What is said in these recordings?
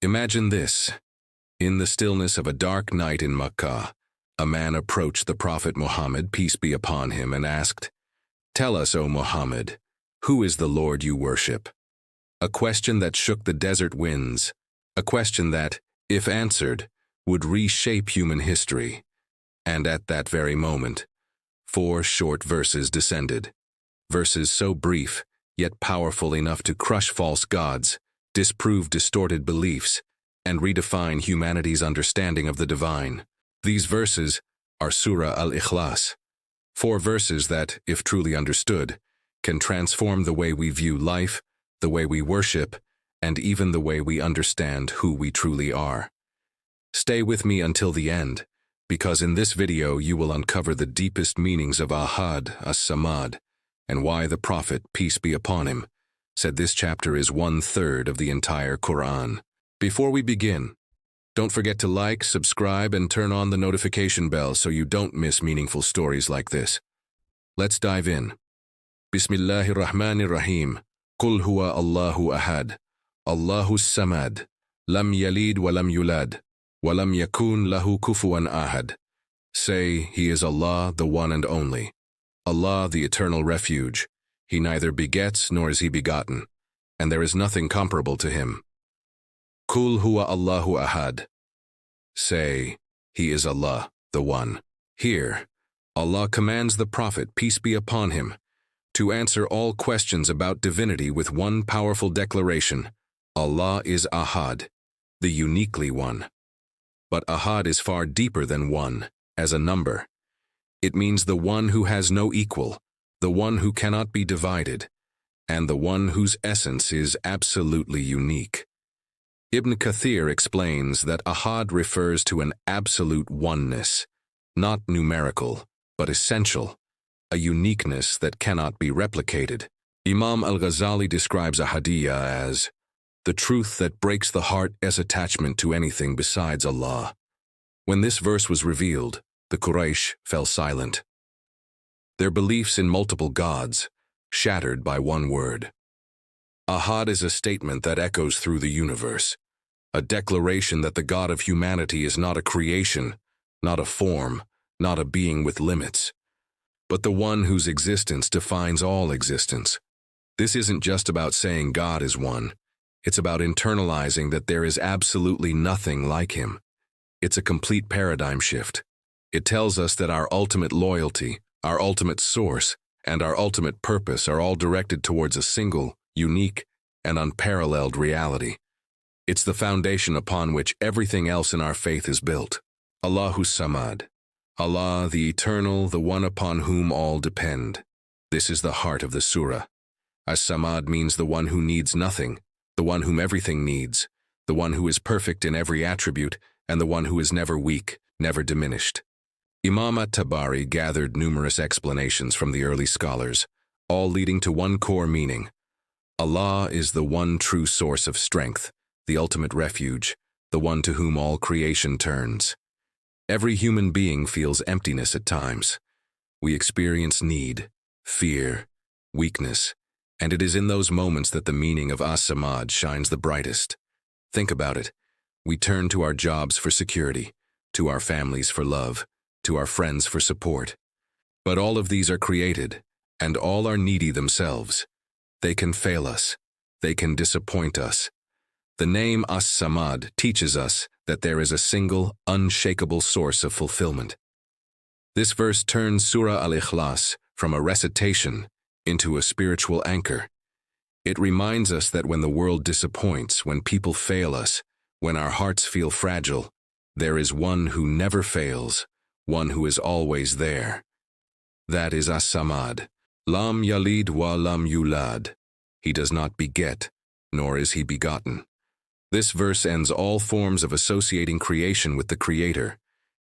Imagine this. In the stillness of a dark night in Makkah, a man approached the Prophet Muhammad, peace be upon him, and asked, "Tell us, O Muhammad, who is the Lord you worship?" A question that shook the desert winds, a question that, if answered, would reshape human history. And at that very moment, 4 short verses descended. Verses so brief, yet powerful enough to crush false gods, disprove distorted beliefs, and redefine humanity's understanding of the divine. These verses are Surah Al-Ikhlas, 4 verses that, if truly understood, can transform the way we view life, the way we worship, and even the way we understand who we truly are. Stay with me until the end, because in this video you will uncover the deepest meanings of Ahad, As-Samad, and why the Prophet, peace be upon him, said this chapter is 1/3 of the entire Qur'an. Before we begin, don't forget to like, subscribe, and turn on the notification bell so you don't miss meaningful stories like this. Let's dive in. Bismillahirrahmanirrahim. Qul huwa Allahu ahad. Allahus samad. Lam yalid wa lam yulad. Wa lam yakun lahu kufuwan ahad. Say, He is Allah, the one and only. Allah, the eternal refuge. He neither begets nor is He begotten, and there is nothing comparable to Him. Qul huwa Allahu ahad. Say, He is Allah, the one. Here, Allah commands the Prophet, peace be upon him, to answer all questions about divinity with one powerful declaration: Allah is Ahad, the uniquely one. But Ahad is far deeper than one, as a number. It means the one who has no equal, the one who cannot be divided, and the one whose essence is absolutely unique. Ibn Kathir explains that Ahad refers to an absolute oneness, not numerical, but essential, a uniqueness that cannot be replicated. Imam Al-Ghazali describes Ahadiyya as the truth that breaks the heart as attachment to anything besides Allah. When this verse was revealed, the Quraysh fell silent. Their beliefs in multiple gods shattered by one word. Ahad is a statement that echoes through the universe, a declaration that the God of humanity is not a creation, not a form, not a being with limits, but the one whose existence defines all existence. This isn't just about saying God is one. It's about internalizing that there is absolutely nothing like Him. It's a complete paradigm shift. It tells us that our ultimate loyalty, our ultimate source, and our ultimate purpose are all directed towards a single, unique, and unparalleled reality. It's the foundation upon which everything else in our faith is built. Allahus Samad. Allah, the eternal, the one upon whom all depend. This is the heart of the surah. As-Samad means the one who needs nothing, the one whom everything needs, the one who is perfect in every attribute, and the one who is never weak, never diminished. Imam Al-Tabari gathered numerous explanations from the early scholars, all leading to one core meaning. Allah is the one true source of strength, the ultimate refuge, the one to whom all creation turns. Every human being feels emptiness at times. We experience need, fear, weakness, and it is in those moments that the meaning of As-Samad shines the brightest. Think about it. We turn to our jobs for security, to our families for love, to our friends for support. But all of these are created, and all are needy themselves. They can fail us. They can disappoint us. The name As-Samad teaches us that there is a single, unshakable source of fulfillment. This verse turns Surah Al-Ikhlas from a recitation into a spiritual anchor. It reminds us that when the world disappoints, when people fail us, when our hearts feel fragile, there is one who never fails, one who is always there. That is As-Samad. Lam yalid wa lam yulad. He does not beget, nor is he begotten. This verse ends all forms of associating creation with the Creator.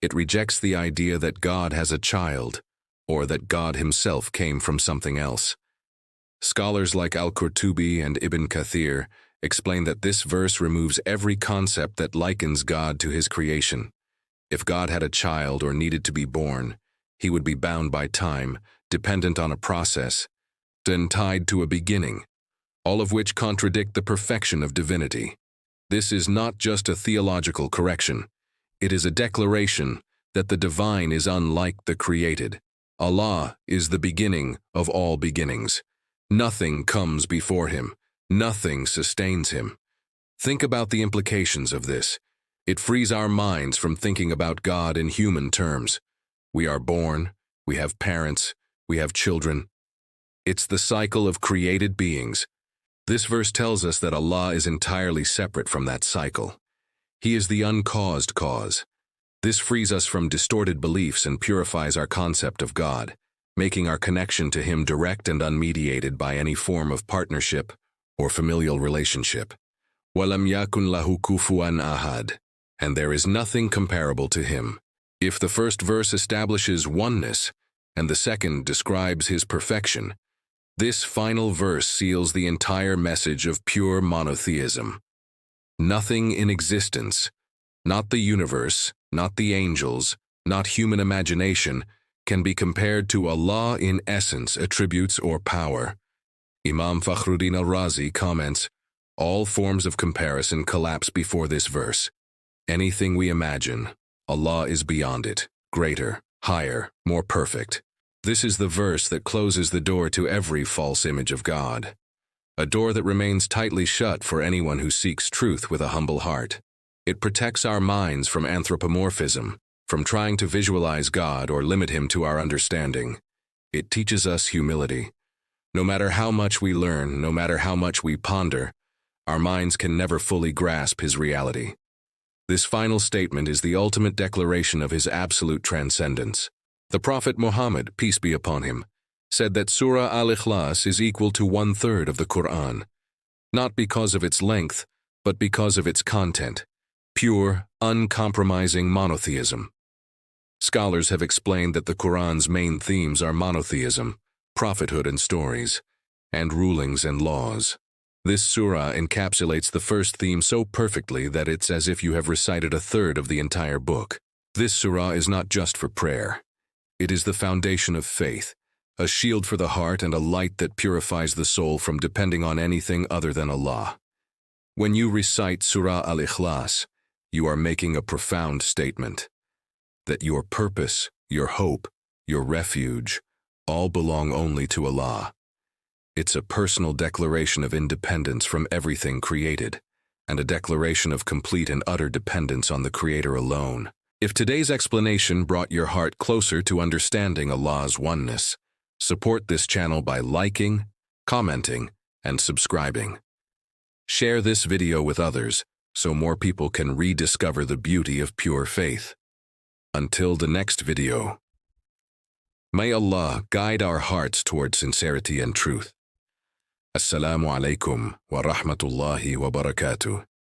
It rejects the idea that God has a child, or that God himself came from something else. Scholars like Al-Qurtubi and Ibn Kathir explain that this verse removes every concept that likens God to his creation. If God had a child or needed to be born, he would be bound by time, dependent on a process, then tied to a beginning, all of which contradict the perfection of divinity. This is not just a theological correction. It is a declaration that the divine is unlike the created. Allah is the beginning of all beginnings. Nothing comes before him. Nothing sustains him. Think about the implications of this. It frees our minds from thinking about God in human terms. We are born, we have parents, we have children. It's the cycle of created beings. This verse tells us that Allah is entirely separate from that cycle. He is the uncaused cause. This frees us from distorted beliefs and purifies our concept of God, making our connection to Him direct and unmediated by any form of partnership or familial relationship. وَلَمْ يَكُنْ لَهُ كُفُوًا أَحَدٌ. And there is nothing comparable to Him. If the first verse establishes oneness and the second describes His perfection, this final verse seals the entire message of pure monotheism. Nothing in existence, not the universe, not the angels, not human imagination, can be compared to Allah in essence, attributes, or power. Imam Fakhruddin al-Razi comments, all forms of comparison collapse before this verse. Anything we imagine, Allah is beyond it, greater, higher, more perfect. This is the verse that closes the door to every false image of God, a door that remains tightly shut for anyone who seeks truth with a humble heart. It protects our minds from anthropomorphism, from trying to visualize God or limit Him to our understanding. It teaches us humility. No matter how much we learn, no matter how much we ponder, our minds can never fully grasp His reality. This final statement is the ultimate declaration of His absolute transcendence. The Prophet Muhammad, peace be upon him, said that Surah Al-Ikhlas is equal to 1/3 of the Qur'an, not because of its length, but because of its content, pure, uncompromising monotheism. Scholars have explained that the Qur'an's main themes are monotheism, prophethood and stories, and rulings and laws. This surah encapsulates the first theme so perfectly that it's as if you have recited 1/3 of the entire book. This surah is not just for prayer. It is the foundation of faith, a shield for the heart and a light that purifies the soul from depending on anything other than Allah. When you recite Surah Al-Ikhlas, you are making a profound statement that your purpose, your hope, your refuge, all belong only to Allah. It's a personal declaration of independence from everything created, and a declaration of complete and utter dependence on the Creator alone. If today's explanation brought your heart closer to understanding Allah's oneness, support this channel by liking, commenting, and subscribing. Share this video with others so more people can rediscover the beauty of pure faith. Until the next video, may Allah guide our hearts toward sincerity and truth. Assalamu alaikum wa rahmatullahi wa barakatuh.